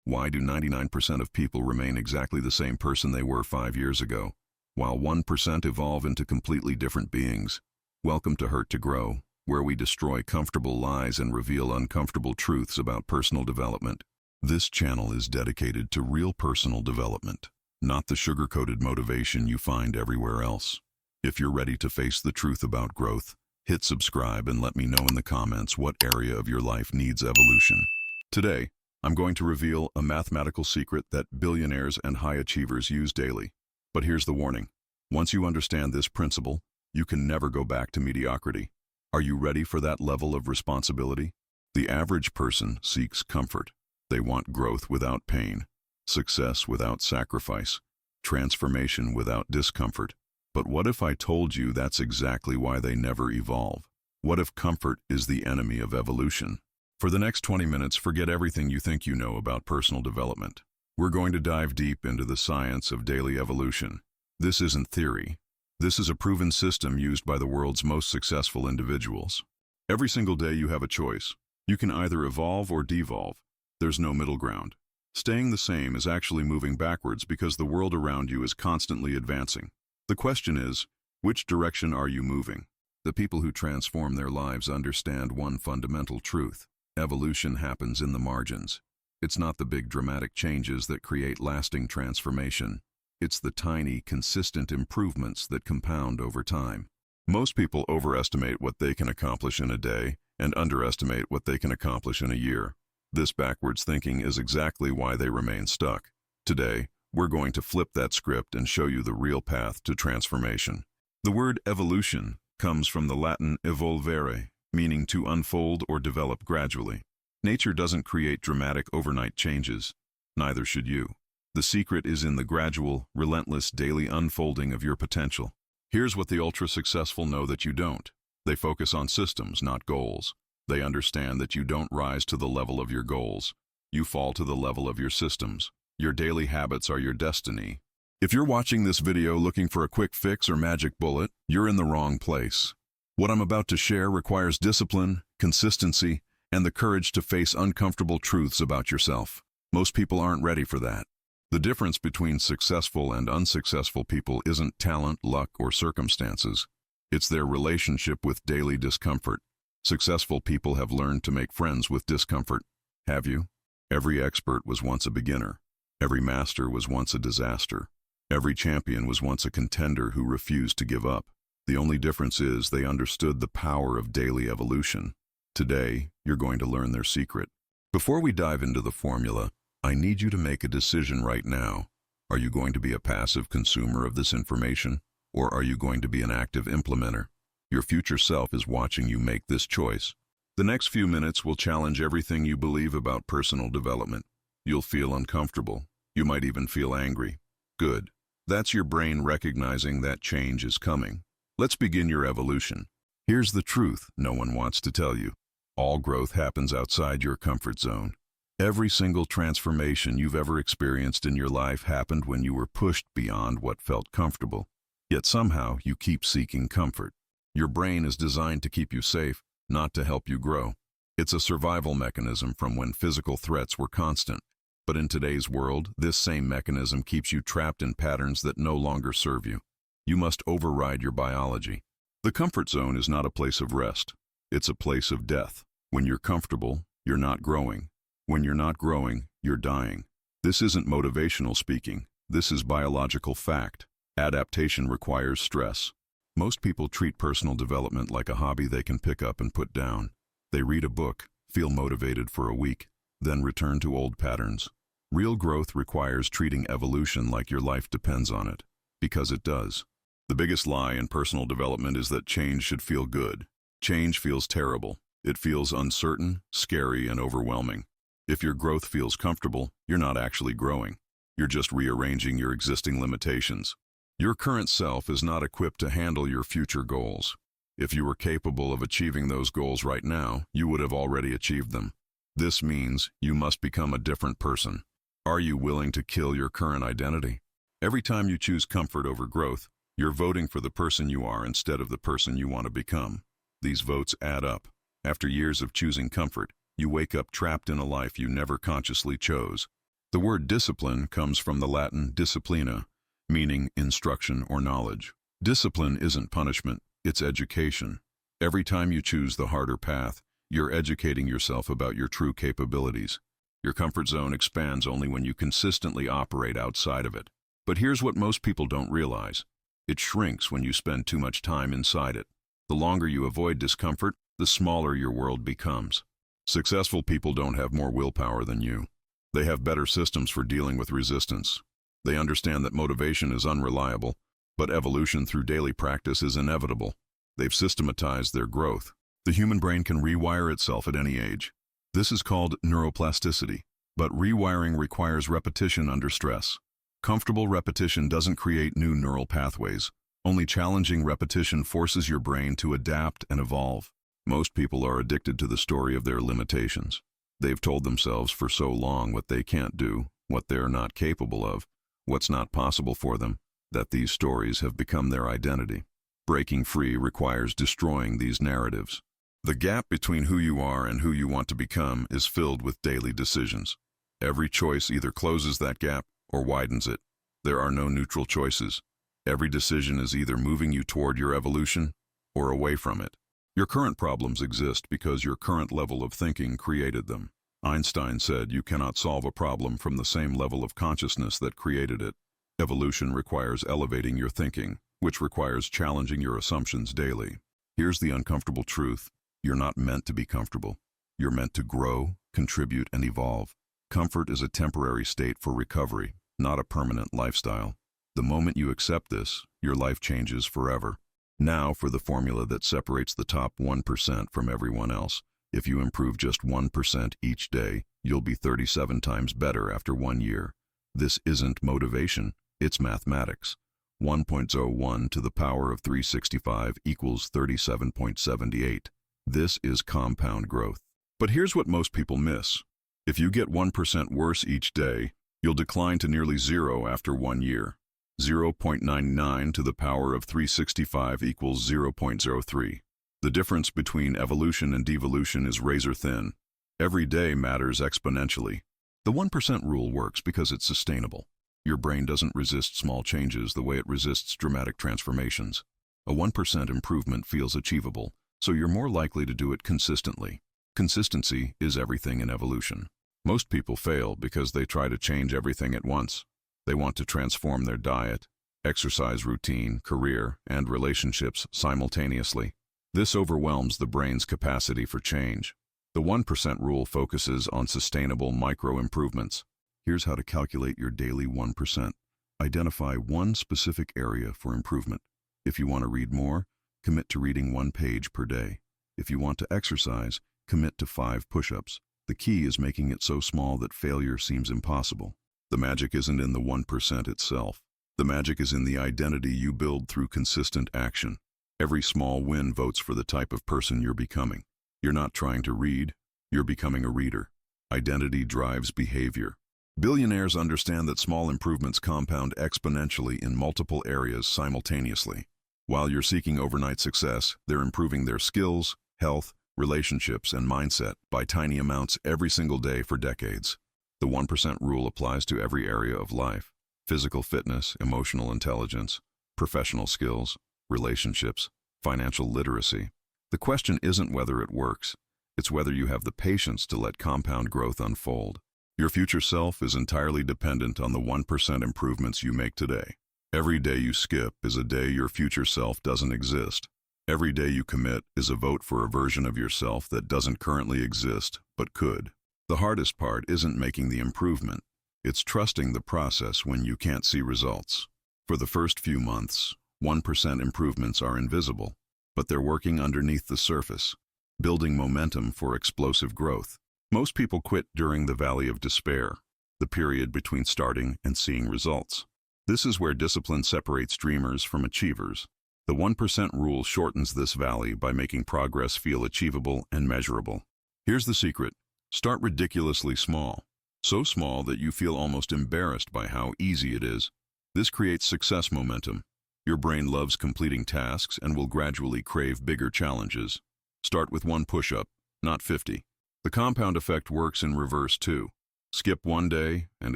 Why do 99% of people remain exactly the same person they were 5 years ago, while 1% evolve into completely different beings? Welcome to Hurt to Grow, where we destroy comfortable lies and reveal uncomfortable truths about personal development. This channel is dedicated to real personal development, not the sugar-coated motivation you find everywhere else. If you're ready to face the truth about growth, hit subscribe and let me know in the comments what area of your life needs evolution. Today, I'm going to reveal a mathematical secret that billionaires and high achievers use daily. But here's the warning. Once you understand this principle, you can never go back to mediocrity. Are you ready for that level of responsibility? The average person seeks comfort. They want growth without pain, success without sacrifice, transformation without discomfort. But what if I told you that's exactly why they never evolve? What if comfort is the enemy of evolution? For the next 20 minutes, forget everything you think you know about personal development. We're going to dive deep into the science of daily evolution. This isn't theory. This is a proven system used by the world's most successful individuals. Every single day you have a choice. You can either evolve or devolve. There's no middle ground. Staying the same is actually moving backwards because the world around you is constantly advancing. The question is, which direction are you moving? The people who transform their lives understand one fundamental truth. Evolution happens in the margins. It's not the big dramatic changes that create lasting transformation. It's the tiny, consistent improvements that compound over time. Most people overestimate what they can accomplish in a day and underestimate what they can accomplish in a year. This backwards thinking is exactly why they remain stuck. Today, we're going to flip that script and show you the real path to transformation. The word evolution comes from the Latin evolvere, meaning to unfold or develop gradually. Nature doesn't create dramatic overnight changes. Neither should you. The secret is in the gradual, relentless daily unfolding of your potential. Here's what the ultra-successful know that you don't. They focus on systems, not goals. They understand that you don't rise to the level of your goals. You fall to the level of your systems. Your daily habits are your destiny. If you're watching this video looking for a quick fix or magic bullet, you're in the wrong place. What I'm about to share requires discipline, consistency, and the courage to face uncomfortable truths about yourself. Most people aren't ready for that. The difference between successful and unsuccessful people isn't talent, luck, or circumstances. It's their relationship with daily discomfort. Successful people have learned to make friends with discomfort. Have you? Every expert was once a beginner. Every master was once a disaster. Every champion was once a contender who refused to give up. The only difference is they understood the power of daily evolution. Today, you're going to learn their secret. Before we dive into the formula, I need you to make a decision right now. Are you going to be a passive consumer of this information, or are you going to be an active implementer? Your future self is watching you make this choice. The next few minutes will challenge everything you believe about personal development. You'll feel uncomfortable. You might even feel angry. Good. That's your brain recognizing that change is coming. Let's begin your evolution. Here's the truth no one wants to tell you. All growth happens outside your comfort zone. Every single transformation you've ever experienced in your life happened when you were pushed beyond what felt comfortable. Yet somehow you keep seeking comfort. Your brain is designed to keep you safe, not to help you grow. It's a survival mechanism from when physical threats were constant. But in today's world, this same mechanism keeps you trapped in patterns that no longer serve you. You must override your biology. The comfort zone is not a place of rest. It's a place of death. When you're comfortable, you're not growing. When you're not growing, you're dying. This isn't motivational speaking. This is biological fact. Adaptation requires stress. Most people treat personal development like a hobby they can pick up and put down. They read a book, feel motivated for a week, then return to old patterns. Real growth requires treating evolution like your life depends on it, because it does. The biggest lie in personal development is that change should feel good. Change feels terrible. It feels uncertain, scary, and overwhelming. If your growth feels comfortable, you're not actually growing. You're just rearranging your existing limitations. Your current self is not equipped to handle your future goals. If you were capable of achieving those goals right now, you would have already achieved them. This means you must become a different person. Are you willing to kill your current identity? Every time you choose comfort over growth, you're voting for the person you are instead of the person you want to become. These votes add up. After years of choosing comfort, you wake up trapped in a life you never consciously chose. The word discipline comes from the Latin disciplina, meaning instruction or knowledge. Discipline isn't punishment, it's education. Every time you choose the harder path, you're educating yourself about your true capabilities. Your comfort zone expands only when you consistently operate outside of it. But here's what most people don't realize. It shrinks when you spend too much time inside it. The longer you avoid discomfort, the smaller your world becomes. Successful people don't have more willpower than you. They have better systems for dealing with resistance. They understand that motivation is unreliable, but evolution through daily practice is inevitable. They've systematized their growth. The human brain can rewire itself at any age. This is called neuroplasticity, but rewiring requires repetition under stress. Comfortable repetition doesn't create new neural pathways. Only challenging repetition forces your brain to adapt and evolve. Most people are addicted to the story of their limitations. They've told themselves for so long what they can't do, what they're not capable of, what's not possible for them, that these stories have become their identity. Breaking free requires destroying these narratives. The gap between who you are and who you want to become is filled with daily decisions. Every choice either closes that gap or widens it. There are no neutral choices. Every decision is either moving you toward your evolution or away from it. Your current problems exist because your current level of thinking created them. Einstein said you cannot solve a problem from the same level of consciousness that created it. Evolution requires elevating your thinking, which requires challenging your assumptions daily. Here's the uncomfortable truth. You're not meant to be comfortable. You're meant to grow, contribute, and evolve. Comfort is a temporary state for recovery, not a permanent lifestyle. The moment you accept this, your life changes forever. Now for the formula that separates the top 1% from everyone else. If you improve just 1% each day, you'll be 37 times better after 1 year. This isn't motivation, it's mathematics. 1.01 to the power of 365 equals 37.78. This is compound growth. But here's what most people miss. If you get 1% worse each day, you'll decline to nearly zero after 1 year. 0.99 to the power of 365 equals 0.03. The difference between evolution and devolution is razor thin. Every day matters exponentially. The 1% rule works because it's sustainable. Your brain doesn't resist small changes the way it resists dramatic transformations. A 1% improvement feels achievable, so you're more likely to do it consistently. Consistency is everything in evolution. Most people fail because they try to change everything at once. They want to transform their diet, exercise routine, career, and relationships simultaneously. This overwhelms the brain's capacity for change. The 1% rule focuses on sustainable micro-improvements. Here's how to calculate your daily 1%. Identify one specific area for improvement. If you want to read more, commit to reading 1 page per day. If you want to exercise, commit to 5 push-ups. The key is making it so small that failure seems impossible. The magic isn't in the 1% itself. The magic is in the identity you build through consistent action. Every small win votes for the type of person you're becoming. You're not trying to read, you're becoming a reader. Identity drives behavior. Billionaires understand that small improvements compound exponentially in multiple areas simultaneously. While you're seeking overnight success, they're improving their skills, health, relationships, and mindset by tiny amounts every single day for decades. The 1% rule applies to every area of life: physical fitness, emotional intelligence, professional skills, relationships, financial literacy. The question isn't whether it works, it's whether you have the patience to let compound growth unfold. Your future self is entirely dependent on the 1% improvements you make today. Every day you skip is a day your future self doesn't exist. Every day you commit is a vote for a version of yourself that doesn't currently exist, but could. The hardest part isn't making the improvement. It's trusting the process when you can't see results. For the first few months, 1% improvements are invisible, but they're working underneath the surface, building momentum for explosive growth. Most people quit during the valley of despair, the period between starting and seeing results. This is where discipline separates dreamers from achievers. The 1% rule shortens this valley by making progress feel achievable and measurable. Here's the secret. Start ridiculously small. So small that you feel almost embarrassed by how easy it is. This creates success momentum. Your brain loves completing tasks and will gradually crave bigger challenges. Start with 1 push-up, not 50. The compound effect works in reverse too. Skip one day, and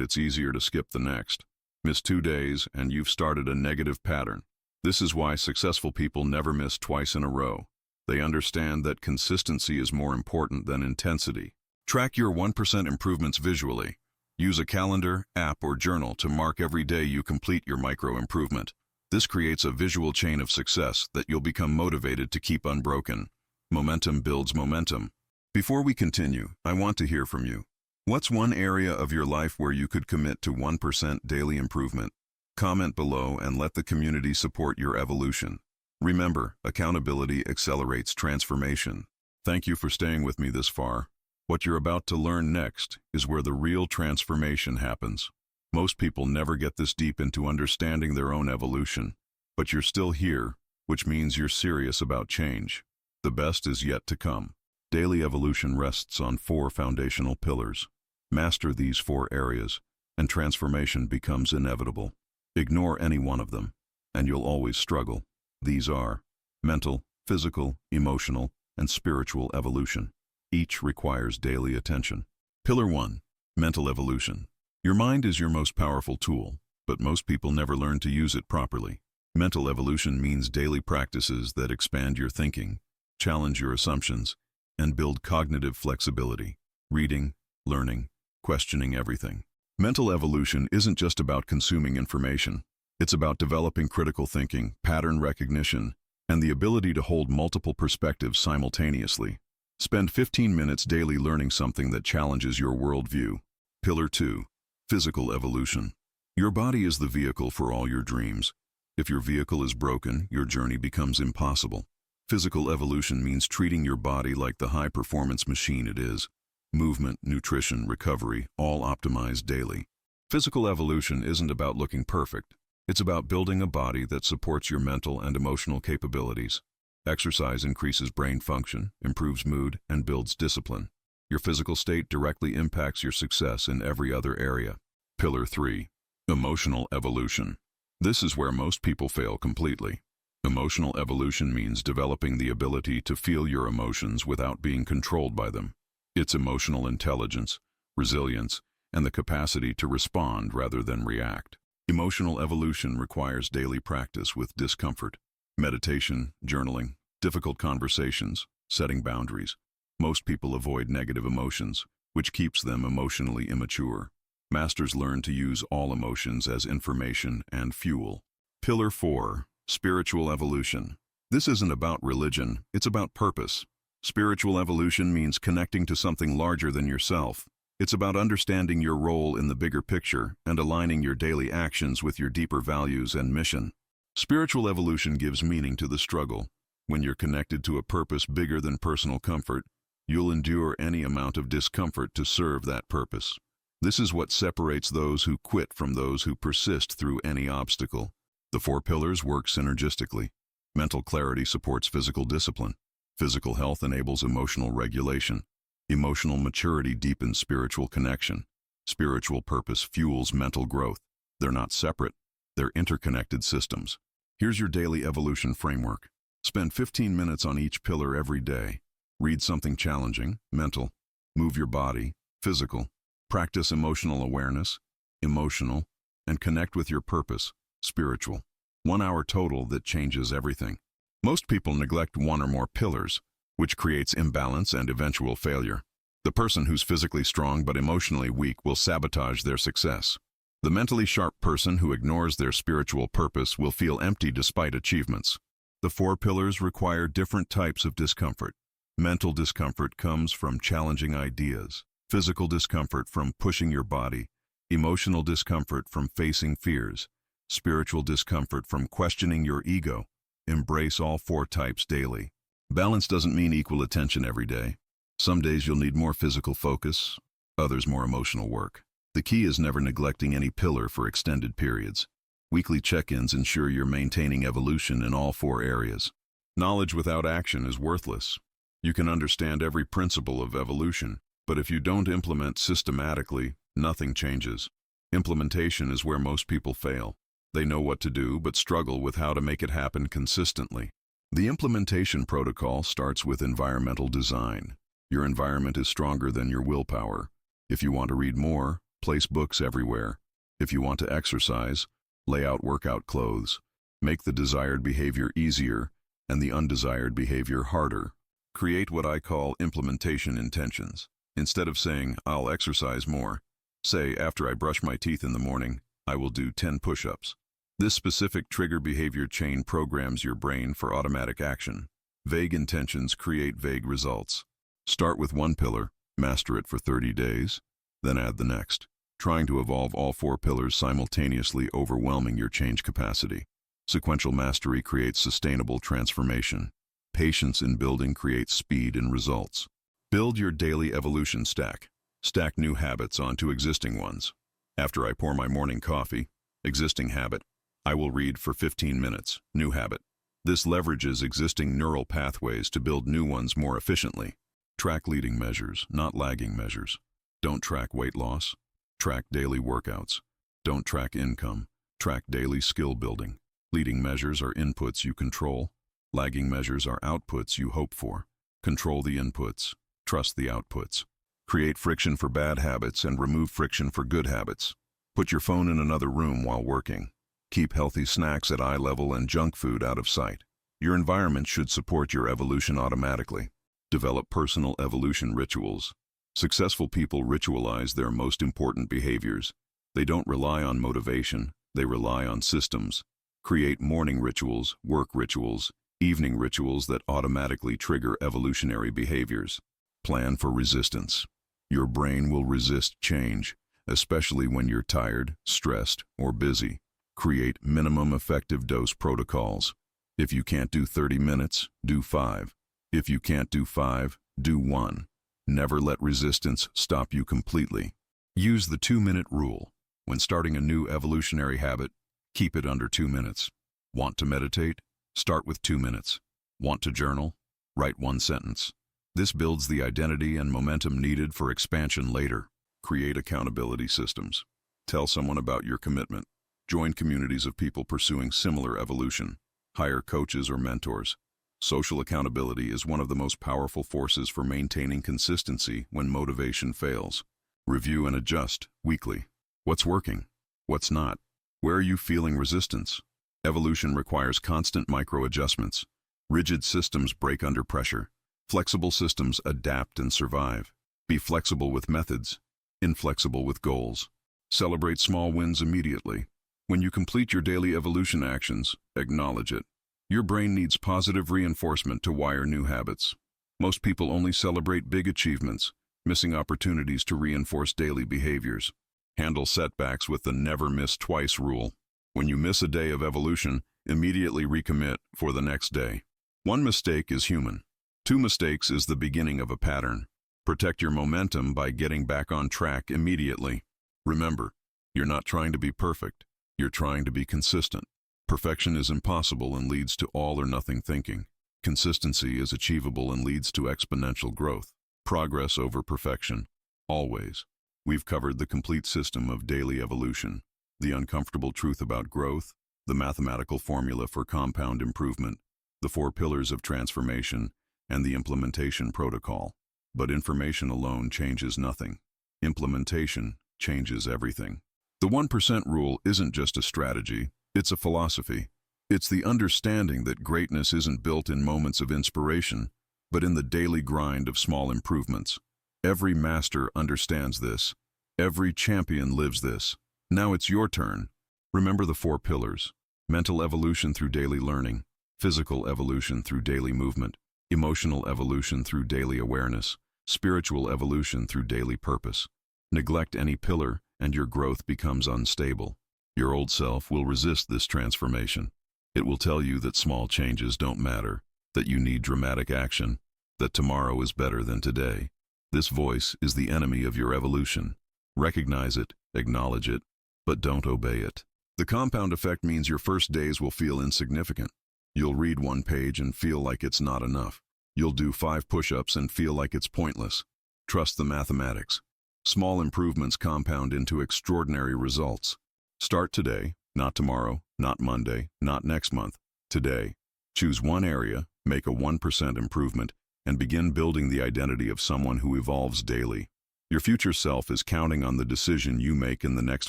it's easier to skip the next. Miss 2 days, and you've started a negative pattern. This is why successful people never miss twice in a row. They understand that consistency is more important than intensity. Track your 1% improvements visually. Use a calendar, app, or journal to mark every day you complete your micro improvement. This creates a visual chain of success that you'll become motivated to keep unbroken. Momentum builds momentum. Before we continue, I want to hear from you. What's one area of your life where you could commit to 1% daily improvement? Comment below and let the community support your evolution. Remember, accountability accelerates transformation. Thank you for staying with me this far. What you're about to learn next is where the real transformation happens. Most people never get this deep into understanding their own evolution, but you're still here, which means you're serious about change. The best is yet to come. Daily evolution rests on 4 foundational pillars. Master these 4 areas, and transformation becomes inevitable. Ignore any one of them, and you'll always struggle. These are mental, physical, emotional, and spiritual evolution. Each requires daily attention. Pillar 1. Mental evolution. Your mind is your most powerful tool, but most people never learn to use it properly. Mental evolution means daily practices that expand your thinking, challenge your assumptions, and build cognitive flexibility. Reading, learning, questioning everything. Mental evolution isn't just about consuming information. It's about developing critical thinking, pattern recognition, and the ability to hold multiple perspectives simultaneously. Spend 15 minutes daily learning something that challenges your worldview. Pillar 2. Physical evolution. Your body is the vehicle for all your dreams. If your vehicle is broken, your journey becomes impossible. Physical evolution means treating your body like the high-performance machine it is. Movement, nutrition, recovery, all optimized daily. Physical evolution isn't about looking perfect. It's about building a body that supports your mental and emotional capabilities. Exercise increases brain function, improves mood, and builds discipline. Your physical state directly impacts your success in every other area. Pillar 3. Emotional evolution. This is where most people fail completely. Emotional evolution means developing the ability to feel your emotions without being controlled by them. It's emotional intelligence, resilience, and the capacity to respond rather than react. Emotional evolution requires daily practice with discomfort. Meditation, journaling, difficult conversations, setting boundaries. Most people avoid negative emotions, which keeps them emotionally immature. Masters learn to use all emotions as information and fuel. Pillar 4. Spiritual evolution. This isn't about religion, it's about purpose. Spiritual evolution means connecting to something larger than yourself. It's about understanding your role in the bigger picture and aligning your daily actions with your deeper values and mission. Spiritual evolution gives meaning to the struggle. When you're connected to a purpose bigger than personal comfort, you'll endure any amount of discomfort to serve that purpose. This is what separates those who quit from those who persist through any obstacle. The 4 pillars work synergistically. Mental clarity supports physical discipline. Physical health enables emotional regulation. Emotional maturity deepens spiritual connection. Spiritual purpose fuels mental growth. They're not separate, they're interconnected systems. Here's your daily evolution framework. Spend 15 minutes on each pillar every day. Read something challenging, mental. Move your body, physical. Practice emotional awareness, emotional. And connect with your purpose, spiritual. 1 hour total that changes everything. Most people neglect 1 or more pillars, which creates imbalance and eventual failure. The person who's physically strong but emotionally weak will sabotage their success. The mentally sharp person who ignores their spiritual purpose will feel empty despite achievements. The 4 pillars require different types of discomfort. Mental discomfort comes from challenging ideas. Physical discomfort from pushing your body. Emotional discomfort from facing fears. Spiritual discomfort from questioning your ego. Embrace all 4 types daily. Balance doesn't mean equal attention every day. Some days you'll need more physical focus, others more emotional work. The key is never neglecting any pillar for extended periods. Weekly check-ins ensure you're maintaining evolution in all 4 areas. Knowledge without action is worthless. You can understand every principle of evolution, but if you don't implement systematically, nothing changes. Implementation is where most people fail. They know what to do, but struggle with how to make it happen consistently. The implementation protocol starts with environmental design. Your environment is stronger than your willpower. If you want to read more, place books everywhere. If you want to exercise, lay out workout clothes. Make the desired behavior easier and the undesired behavior harder. Create what I call implementation intentions. Instead of saying, I'll exercise more, say, after I brush my teeth in the morning, I will do 10 push-ups. This specific trigger behavior chain programs your brain for automatic action. Vague intentions create vague results. Start with one pillar, master it for 30 days, then add the next, trying to evolve all 4 pillars simultaneously, overwhelming your change capacity. Sequential mastery creates sustainable transformation. Patience in building creates speed in results. Build your daily evolution stack. Stack new habits onto existing ones. After I pour my morning coffee, existing habit, I will read for 15 minutes, new habit. This leverages existing neural pathways to build new ones more efficiently. Track leading measures, not lagging measures. Don't track weight loss. Track daily workouts. Don't track income. Track daily skill building. Leading measures are inputs you control. Lagging measures are outputs you hope for. Control the inputs. Trust the outputs. Create friction for bad habits and remove friction for good habits. Put your phone in another room while working. Keep healthy snacks at eye level and junk food out of sight. Your environment should support your evolution automatically. Develop personal evolution rituals. Successful people ritualize their most important behaviors. They don't rely on motivation, they rely on systems. Create morning rituals, work rituals, evening rituals that automatically trigger evolutionary behaviors. Plan for resistance. Your brain will resist change, especially when you're tired, stressed, or busy. Create minimum effective dose protocols. If you can't do 30 minutes, do 5. If you can't do 5, do 1. Never let resistance stop you completely. Use the 2-minute rule. When starting a new evolutionary habit, keep it under 2 minutes. Want to meditate? Start with 2 minutes. Want to journal? Write 1 sentence. This builds the identity and momentum needed for expansion later. Create accountability systems. Tell someone about your commitment. Join communities of people pursuing similar evolution. Hire coaches or mentors. Social accountability is one of the most powerful forces for maintaining consistency when motivation fails. Review and adjust weekly. What's working? What's not? Where are you feeling resistance? Evolution requires constant micro-adjustments. Rigid systems break under pressure. Flexible systems adapt and survive. Be flexible with methods, inflexible with goals. Celebrate small wins immediately. When you complete your daily evolution actions, acknowledge it. Your brain needs positive reinforcement to wire new habits. Most people only celebrate big achievements, missing opportunities to reinforce daily behaviors. Handle setbacks with the never miss twice rule. When you miss a day of evolution, immediately recommit for the next day. 1 mistake is human. 2 mistakes is the beginning of a pattern. Protect your momentum by getting back on track immediately. Remember, you're not trying to be perfect. You're trying to be consistent. Perfection is impossible and leads to all or nothing thinking. Consistency is achievable and leads to exponential growth. Progress over perfection, always. We've covered the complete system of daily evolution, the uncomfortable truth about growth, the mathematical formula for compound improvement, the 4 pillars of transformation, and the implementation protocol. But information alone changes nothing. Implementation changes everything. The 1% rule isn't just a strategy, it's a philosophy. It's the understanding that greatness isn't built in moments of inspiration, but in the daily grind of small improvements. Every master understands this. Every champion lives this. Now it's your turn. Remember the 4 pillars. Mental evolution through daily learning, physical evolution through daily movement, emotional evolution through daily awareness, spiritual evolution through daily purpose. Neglect any pillar, and your growth becomes unstable. Your old self will resist this transformation. It will tell you that small changes don't matter, that you need dramatic action, that tomorrow is better than today. This voice is the enemy of your evolution. Recognize it, acknowledge it, but don't obey it. The compound effect means your first days will feel insignificant. You'll read 1 page and feel like it's not enough. You'll do 5 push-ups and feel like it's pointless. Trust the mathematics. Small improvements compound into extraordinary results. Start today, not tomorrow, not Monday, not next month. Today. Choose one area, make a 1% improvement, and begin building the identity of someone who evolves daily. Your future self is counting on the decision you make in the next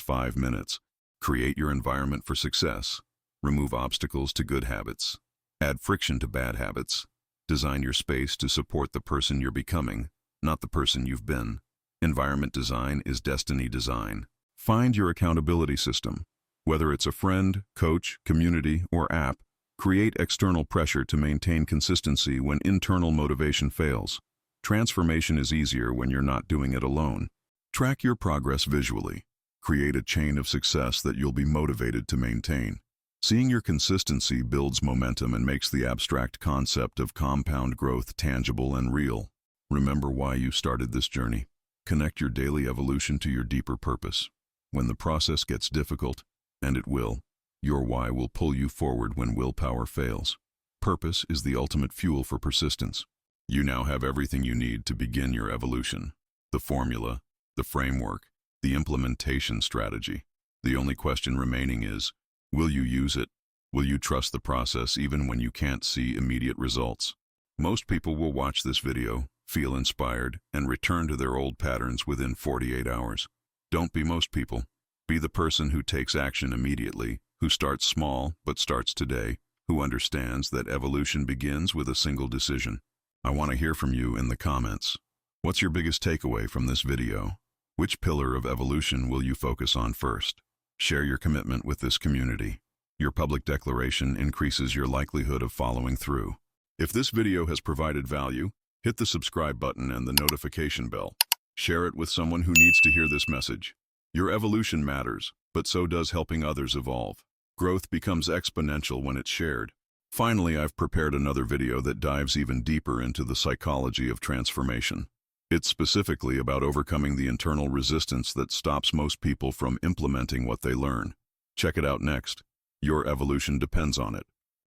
5 minutes. Create your environment for success. Remove obstacles to good habits. Add friction to bad habits. Design your space to support the person you're becoming, not the person you've been. Environment design is destiny design. Find your accountability system. Whether it's a friend, coach, community, or app, create external pressure to maintain consistency when internal motivation fails. Transformation is easier when you're not doing it alone. Track your progress visually. Create a chain of success that you'll be motivated to maintain. Seeing your consistency builds momentum and makes the abstract concept of compound growth tangible and real. Remember why you started this journey. Connect your daily evolution to your deeper purpose. When the process gets difficult, and it will, your why will pull you forward when willpower fails. Purpose is the ultimate fuel for persistence. You now have everything you need to begin your evolution. The formula, the framework, the implementation strategy. The only question remaining is, will you use it? Will you trust the process even when you can't see immediate results? Most people will watch this video, feel inspired, and return to their old patterns within 48 hours. Don't be most people. Be the person who takes action immediately, who starts small but starts today, who understands that evolution begins with a single decision. I want to hear from you in the comments. What's your biggest takeaway from this video? Which pillar of evolution will you focus on first? Share your commitment with this community. Your public declaration increases your likelihood of following through. If this video has provided value, hit the subscribe button and the notification bell. Share it with someone who needs to hear this message. Your evolution matters, but so does helping others evolve. Growth becomes exponential when it's shared. Finally, I've prepared another video that dives even deeper into the psychology of transformation. It's specifically about overcoming the internal resistance that stops most people from implementing what they learn. Check it out next. Your evolution depends on it.